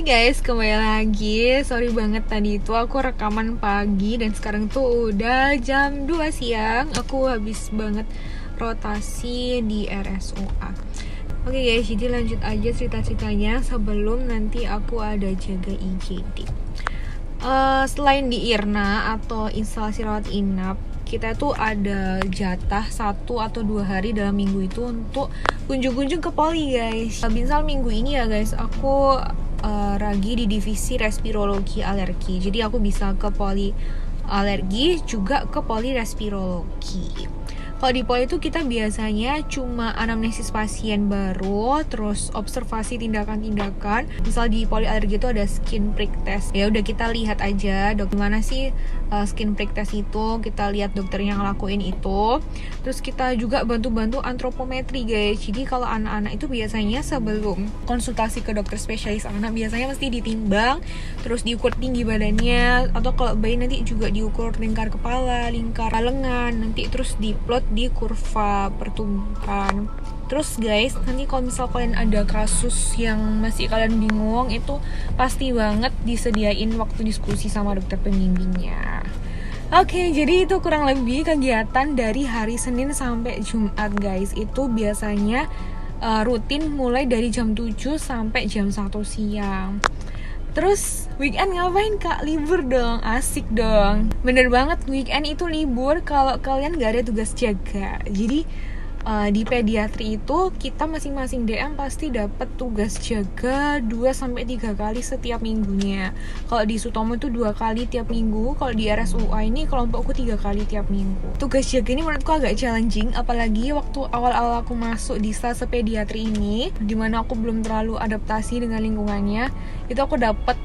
Hai guys, kembali lagi. Sorry banget tadi itu aku rekaman pagi dan sekarang tuh udah jam 2 siang. Aku habis banget rotasi di RSUA. Oke guys, jadi lanjut aja cerita-ceritanya sebelum nanti aku ada jaga IGD. Selain di IRNA atau instalasi rawat inap, kita tuh ada jatah 1 atau 2 hari dalam minggu itu untuk kunjung-kunjung ke poli guys. Misal minggu ini ya guys, aku lagi di divisi respirologi alergi. Jadi aku bisa ke poli alergi juga ke poli respirologi. Kalau di poli itu kita biasanya cuma anamnesis pasien baru, terus observasi tindakan-tindakan. Misal di poli alergi itu ada skin prick test. Ya udah kita lihat aja gimana sih skin prick test itu. Kita lihat dokter yang ngelakuin itu. Terus kita juga bantu-bantu antropometri guys. Jadi kalau anak-anak itu biasanya sebelum konsultasi ke dokter spesialis anak biasanya mesti ditimbang, terus diukur tinggi badannya, atau kalau bayi nanti juga diukur lingkar kepala, lingkar lengan, nanti terus diplot di kurva pertumbuhan. Terus guys, nanti kalau misal kalian ada kasus yang masih kalian bingung, itu pasti banget disediain waktu diskusi sama dokter pembimbingnya. Oke, jadi itu kurang lebih kegiatan dari hari Senin sampai Jumat guys. Itu biasanya rutin mulai dari jam 7 sampai jam 1 siang. Terus weekend ngapain kak? Libur dong, asik dong. Bener banget, weekend itu libur kalau kalian gak ada tugas jaga. Jadi di pediatri itu kita masing-masing DM pasti dapat tugas jaga 2-3 kali setiap minggunya. Kalau di Sutomo itu 2 kali tiap minggu. Kalau di RSUA ini kelompokku 3 kali tiap minggu. Tugas jaga ini menurutku agak challenging, apalagi waktu awal-awal aku masuk di stase pediatri ini, dimana aku belum terlalu adaptasi dengan lingkungannya. Itu aku dapat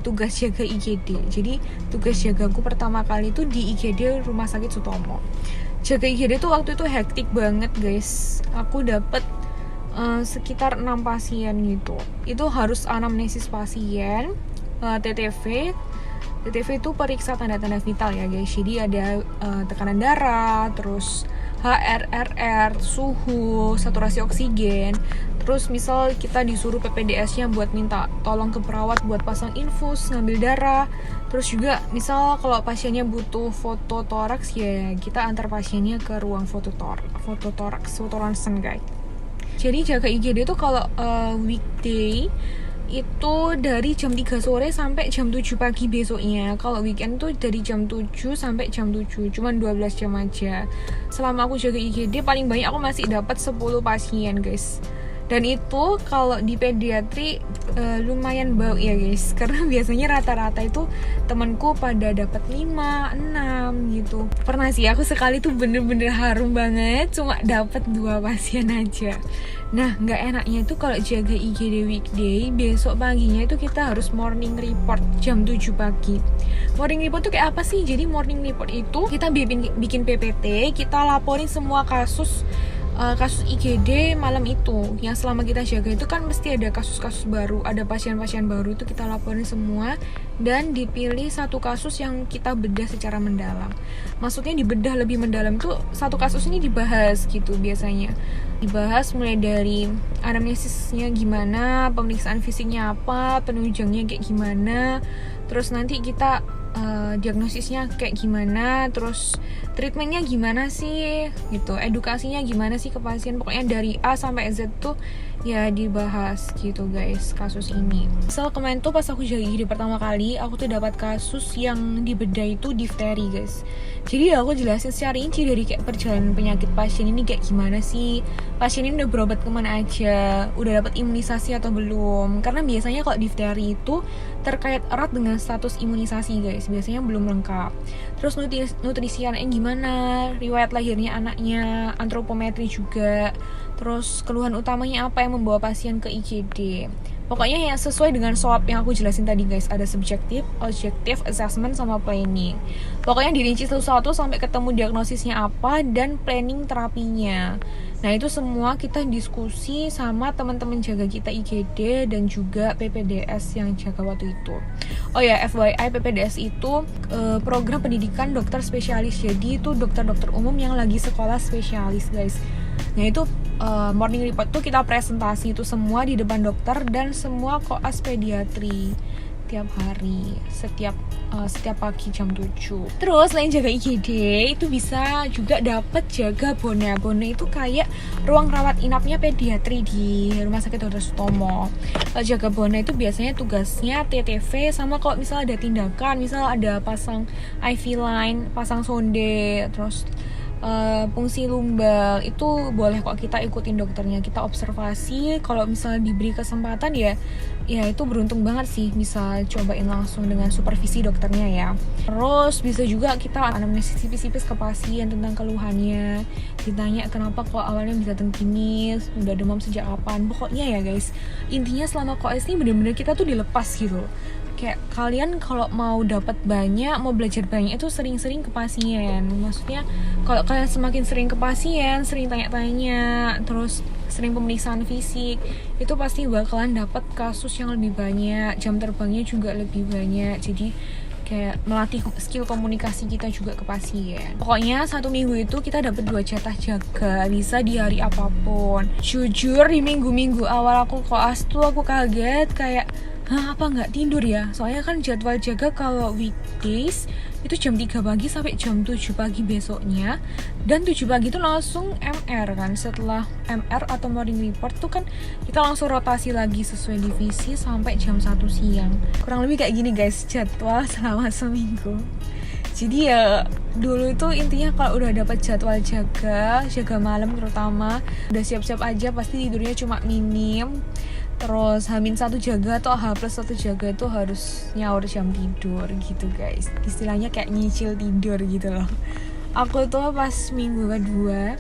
tugas jaga IGD. Jadi tugas jagaku pertama kali itu di IGD Rumah Sakit Sutomo. Jaga IGD tuh waktu itu hektik banget guys. Aku dapet sekitar 6 pasien gitu. Itu harus anamnesis pasien, TTV. TTV itu periksa tanda-tanda vital ya guys. Jadi ada tekanan darah, terus HRRR, suhu, saturasi oksigen. Terus misal kita disuruh PPDS-nya buat minta tolong ke perawat buat pasang infus, ngambil darah. Terus juga misal kalau pasiennya butuh foto toraks, ya kita antar pasiennya ke ruang foto toraks, foto ronsen guys. Jadi jaga IGD itu kalau weekday itu dari jam 3 sore sampai jam 7 pagi besoknya. Kalau weekend tuh dari jam 7 sampai jam 7, cuman 12 jam aja. Selama aku jaga IGD paling banyak aku masih dapat 10 pasien guys. Dan itu kalau di pediatri lumayan bau ya guys, karena biasanya rata-rata itu temanku pada dapat 5, 6 gitu. Pernah sih aku sekali tuh bener-bener harum banget, cuma dapat 2 pasien aja. Nah, nggak enaknya itu kalau jaga IGD weekday, besok paginya itu kita harus morning report jam 7 pagi. Morning report tuh kayak apa sih? Jadi morning report itu kita bikin PPT, kita laporin semua kasus IGD malam itu. Yang selama kita jaga itu kan mesti ada kasus-kasus baru, ada pasien-pasien baru, itu kita laporin semua dan dipilih satu kasus yang kita bedah secara mendalam. Maksudnya dibedah lebih mendalam tuh satu kasus ini dibahas gitu biasanya. Dibahas mulai dari anamnesisnya gimana, pemeriksaan fisiknya apa, penunjangnya kayak gimana, terus nanti kita diagnosisnya kayak gimana, terus treatmentnya gimana sih gitu, edukasinya gimana sih ke pasien. Pokoknya dari A sampai Z tuh ya dibahas gitu guys kasus ini. Misal kemarin tuh pas aku jaga IGD pertama kali, aku tuh dapat kasus yang dibedah itu difteri guys. Jadi aku jelasin secara rinci dari kayak perjalanan penyakit pasien ini kayak gimana sih, pasien ini udah berobat kemana aja, udah dapat imunisasi atau belum. Karena biasanya kalau difteri itu terkait erat dengan status imunisasi guys, biasanya belum lengkap. Terus nutrisi anaknya gimana, riwayat lahirnya anaknya, antropometri juga. Terus keluhan utamanya apa yang membawa pasien ke IGD. Pokoknya yang sesuai dengan SWOT yang aku jelasin tadi guys. Ada subjektif, objektif, assessment, sama planning. Pokoknya dirinci satu-satu sampai ketemu diagnosisnya apa dan planning terapinya. Nah itu semua kita diskusi sama teman-teman jaga kita IGD dan juga PPDS yang jaga waktu itu. Oh ya, FYI, PPDS itu program pendidikan dokter spesialis. Jadi itu dokter-dokter umum yang lagi sekolah spesialis guys. Nah itu morning report tuh kita presentasi itu semua di depan dokter dan semua koas pediatri tiap hari, setiap pagi jam 7. Terus selain jaga IGD itu bisa juga dapat jaga Bona. Bona itu kayak ruang rawat inapnya pediatri di Rumah Sakit Dr. Sutomo. Jaga Bona itu biasanya tugasnya TTV, sama kalau misalnya ada tindakan, misalnya ada pasang IV line, pasang sonde, terus fungsi lumbal, itu boleh kok kita ikutin dokternya, kita observasi. Kalau misalnya diberi kesempatan ya itu beruntung banget sih bisa cobain langsung dengan supervisi dokternya ya. Terus bisa juga kita anamnesis tipis-tipis ke pasien tentang keluhannya, ditanya kenapa kok awalnya bisa tengkimis, udah demam sejak kapan. Pokoknya ya guys, intinya selama koes ini bener-bener kita tuh dilepas gitu. Kayak kalian kalau mau dapat banyak, mau belajar banyak itu sering-sering ke pasien. Maksudnya kalau kalian semakin sering ke pasien, sering tanya-tanya, terus sering pemeriksaan fisik, itu pasti bakalan dapat kasus yang lebih banyak, jam terbangnya juga lebih banyak. Jadi kayak melatih skill komunikasi kita juga ke pasien. Pokoknya 1 minggu itu kita dapat 2 jatah jaga, bisa di hari apapun. Jujur di minggu-minggu awal aku koas tuh aku kaget kayak apa nggak tidur ya? Soalnya kan jadwal jaga kalau weekdays itu jam 3 pagi sampai jam 7 pagi besoknya. Dan 7 pagi itu langsung MR kan. Setelah MR atau morning report tuh kan kita langsung rotasi lagi sesuai divisi sampai jam 1 siang. Kurang lebih kayak gini guys jadwal selama seminggu. Jadi ya dulu itu intinya kalau udah dapat jadwal jaga malam terutama, udah siap-siap aja pasti tidurnya cuma minim. Terus H-1 jaga atau H+1 jaga itu harus nyaur jam tidur gitu guys. Istilahnya kayak nyicil tidur gitu loh. Aku tuh pas minggu kedua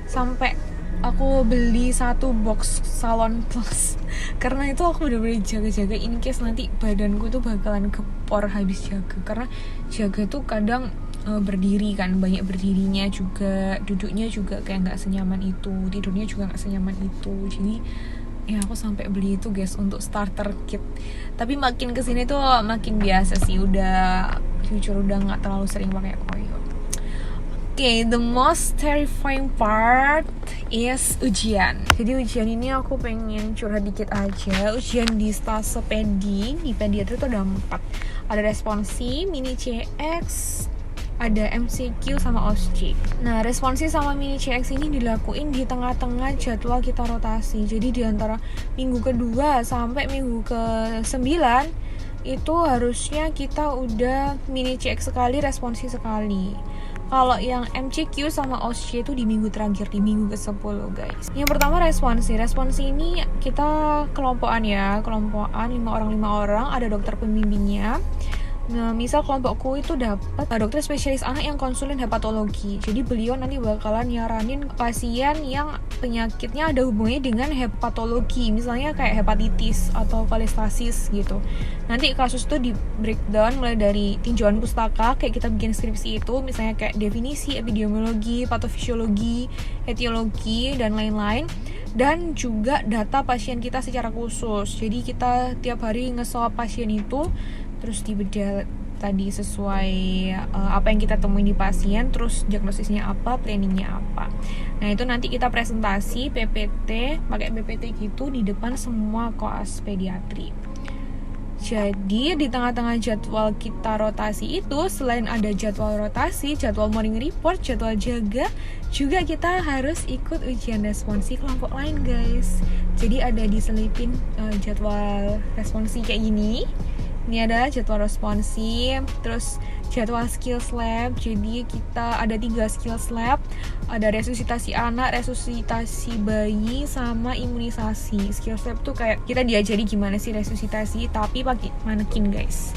sampai aku beli 1 box Salon Plus karena itu aku bener-bener jaga-jaga in case nanti badanku tuh bakalan kepor habis jaga. Karena jaga tuh kadang berdiri kan, banyak berdirinya juga, duduknya juga kayak nggak senyaman itu, tidurnya juga nggak senyaman itu. Jadi ya aku sampai beli itu guys untuk starter kit. Tapi makin kesini tuh makin biasa sih, udah jujur udah nggak terlalu sering pakai koyo. Oke, the most terrifying part is ujian. Jadi ujian ini aku pengen curhat dikit aja. Ujian di stase pedi, di pediatri tuh ada 4. Ada responsi, mini CX, ada MCQ sama OSCE. Nah, responsi sama mini CX ini dilakuin di tengah-tengah jadwal kita rotasi. Jadi di antara minggu kedua sampai minggu ke-9 itu harusnya kita udah mini CX sekali, responsi sekali. Kalau yang MCQ sama OSCE itu di minggu terakhir, di minggu ke-10 guys. Yang pertama responsi. Responsi ini kita kelompokan ya, kelompokan 5 orang, ada dokter pembimbingnya. Nah, misal kelompokku itu dapat dokter spesialis anak yang konsulin hepatologi. Jadi beliau nanti bakalan nyaranin pasien yang penyakitnya ada hubungannya dengan hepatologi, misalnya kayak hepatitis atau kolestasis gitu. Nanti kasus itu di breakdown mulai dari tinjauan pustaka, kayak kita bikin skripsi itu, misalnya kayak definisi, epidemiologi, patofisiologi, etiologi, dan lain-lain. Dan juga data pasien kita secara khusus. Jadi kita tiap hari nge-swab pasien itu, terus dibedah tadi sesuai apa yang kita temuin di pasien, terus diagnosisnya apa, planningnya apa. Nah itu nanti kita presentasi PPT, pakai PPT gitu di depan semua koas pediatri. Jadi di tengah-tengah jadwal kita rotasi itu, selain ada jadwal rotasi, jadwal morning report, jadwal jaga, juga kita harus ikut ujian responsi kelompok lain guys. Jadi ada diselipin jadwal responsi kayak gini. Ini adalah jadwal responsi, terus jadwal skills lab. Jadi kita ada 3 skills lab, ada resusitasi anak, resusitasi bayi, sama imunisasi. Skills lab tuh kayak kita diajari gimana sih resusitasi, tapi pakai manekin guys.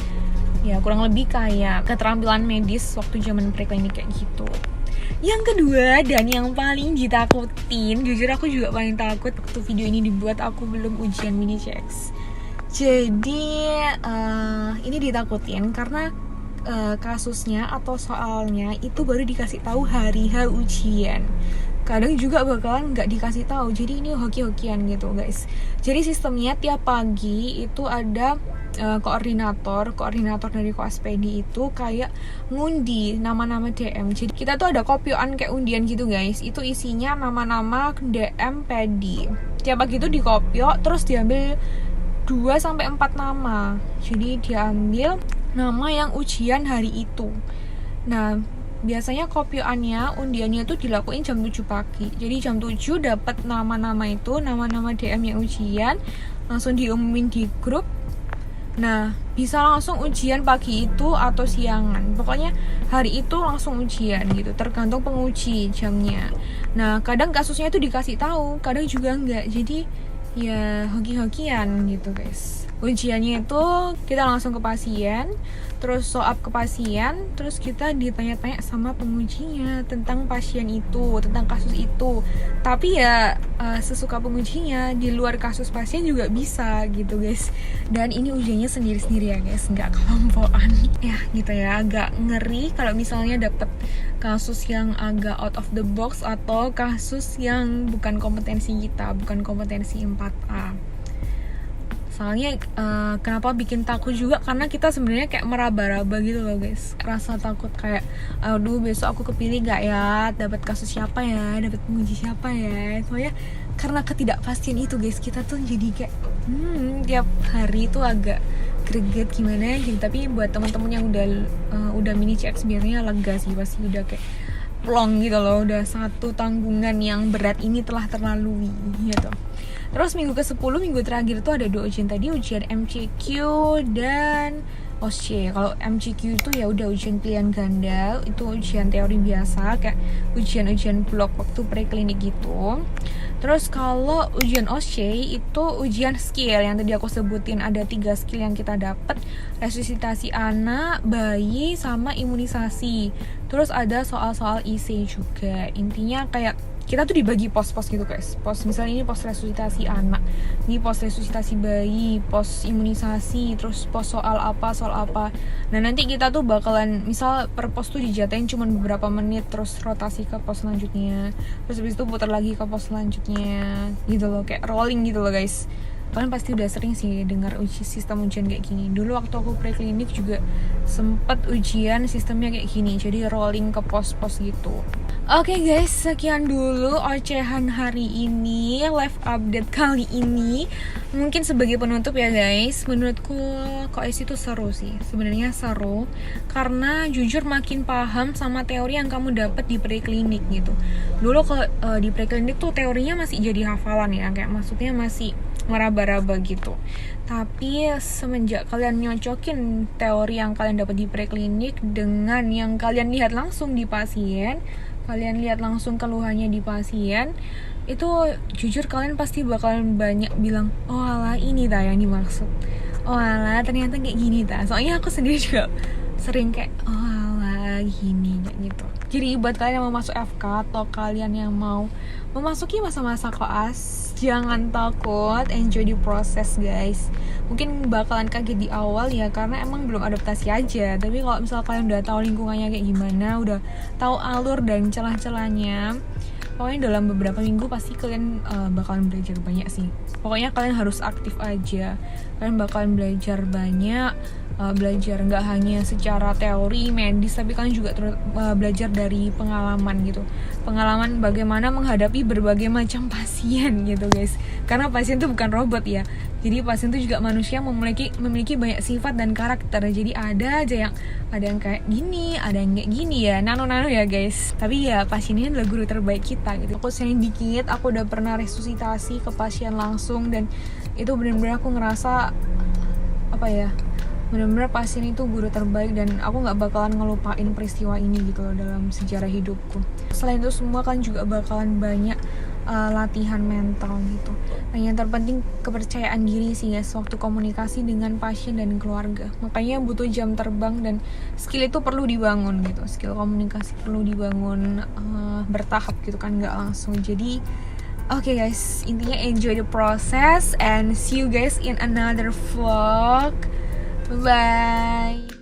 Ya kurang lebih kayak keterampilan medis waktu zaman preklinik kayak gitu. Yang kedua dan yang paling ditakutin, jujur aku juga paling takut waktu video ini dibuat, aku belum ujian mini CX. Jadi ini ditakutin karena kasusnya atau soalnya itu baru dikasih tahu hari H ujian. Kadang juga bakalan nggak dikasih tahu. Jadi ini hoki-hokian gitu guys. Jadi sistemnya tiap pagi itu ada koordinator dari Koaspedi itu kayak ngundi nama-nama DM. Jadi kita tuh ada kopioan kayak undian gitu guys, itu isinya nama-nama DM Pedi. Tiap pagi itu dikopio, terus diambil 2-4 nama. Jadi diambil nama yang ujian hari itu. Nah, biasanya kopioannya, undiannya tuh dilakuin jam 7 pagi. Jadi jam 7 dapat nama-nama itu, nama-nama DM yang ujian, langsung diumumin di grup. Nah, bisa langsung ujian pagi itu atau siangan. Pokoknya hari itu langsung ujian gitu, tergantung penguji jamnya. Nah, kadang kasusnya itu dikasih tahu, kadang juga enggak. Jadi ya hoki-hokian gitu guys. Ujiannya itu kita langsung ke pasien, terus show-up ke pasien, terus kita ditanya-tanya sama pengujinya tentang pasien itu, tentang kasus itu. Tapi ya sesuka pengujinya, di luar kasus pasien juga bisa gitu guys. Dan ini ujiannya sendiri-sendiri ya guys, nggak kelompokan. Ya gitu ya, agak ngeri kalau misalnya dapet kasus yang agak out of the box atau kasus yang bukan kompetensi kita, bukan kompetensi 4A. Soalnya kenapa bikin takut juga, karena kita sebenarnya kayak meraba-raba gitu loh guys. Rasa takut kayak, aduh besok aku kepilih gak ya, dapat kasus siapa ya, dapat penguji siapa ya. Soalnya karena ketidakpastian itu guys, kita tuh jadi kayak tiap hari itu agak greget gimana gitu. Tapi buat teman-teman yang udah mini CX biasanya lega sih, pasti udah kayak plong gitu loh, udah satu tanggungan yang berat ini telah terlalui gitu. Terus minggu ke-10, minggu terakhir tuh ada 2 ujian tadi, ujian MCQ dan OSCE. Kalau MCQ itu ya udah ujian pilihan ganda, itu ujian teori biasa kayak ujian-ujian blok waktu preklinik gitu. Terus kalau ujian OSCE itu ujian skill yang tadi aku sebutin, ada 3 skill yang kita dapat, resusitasi anak, bayi, sama imunisasi. Terus ada soal-soal IC juga. Intinya kayak kita tuh dibagi pos-pos gitu guys. Pos misalnya ini pos resusitasi anak, ini pos resusitasi bayi, pos imunisasi, terus pos soal apa. Nah nanti kita tuh bakalan, misal per pos tuh dijatahin cuma beberapa menit, terus rotasi ke pos selanjutnya, terus habis itu putar lagi ke pos selanjutnya gitu loh, kayak rolling gitu loh guys. Kalian pasti udah sering sih dengar sistem ujian kayak gini. Dulu waktu aku preklinik juga sempet ujian sistemnya kayak gini, jadi rolling ke pos-pos gitu. Oke guys, sekian dulu ocehan hari ini, live update kali ini. Mungkin sebagai penutup ya guys, menurutku KOS itu seru sih. Sebenarnya seru karena jujur makin paham sama teori yang kamu dapat di preklinik gitu. Dulu kalau di preklinik tuh teorinya masih jadi hafalan ya, kayak maksudnya masih meraba-raba gitu. Tapi semenjak kalian nyocokin teori yang kalian dapat di preklinik dengan yang kalian lihat langsung di pasien, kalian lihat langsung keluhannya di pasien, itu jujur kalian pasti bakalan banyak bilang, oh alah ini dah yang dimaksud, oh alah ternyata kayak gini dah. Soalnya aku sendiri juga sering kayak, oh alah gini kayak gitu. Jadi buat kalian yang mau masuk FK atau kalian yang mau memasuki masa-masa koas, jangan takut, enjoy the process guys. Mungkin bakalan kaget di awal ya, karena emang belum adaptasi aja. Tapi kalau misal kalian udah tahu lingkungannya kayak gimana, udah tahu alur dan celah-celahnya, pokoknya dalam beberapa minggu pasti kalian bakalan belajar banyak sih. Pokoknya kalian harus aktif aja. Kalian bakalan belajar banyak, belajar nggak hanya secara teori medis, tapi kalian juga belajar dari pengalaman gitu. Pengalaman bagaimana menghadapi berbagai macam pasien gitu guys. Karena pasien itu bukan robot ya. Jadi pasien itu juga manusia, memiliki banyak sifat dan karakter. Jadi ada yang kayak gini, ada yang kayak gini ya, nano ya guys. Tapi ya pasien ini adalah guru terbaik kita gitu. Aku sharing dikit, aku udah pernah resusitasi ke pasien langsung, dan itu benar-benar aku ngerasa benar-benar pasien itu guru terbaik, dan aku nggak bakalan ngelupain peristiwa ini gitu loh dalam sejarah hidupku. Selain itu semua kan juga bakalan banyak latihan mental gitu. Nah yang terpenting kepercayaan diri sih guys waktu komunikasi dengan pasien dan keluarga. Makanya butuh jam terbang, dan skill itu perlu dibangun gitu. Skill komunikasi perlu dibangun bertahap gitu kan, nggak langsung. Jadi oke guys, intinya enjoy the process and see you guys in another vlog. Bye.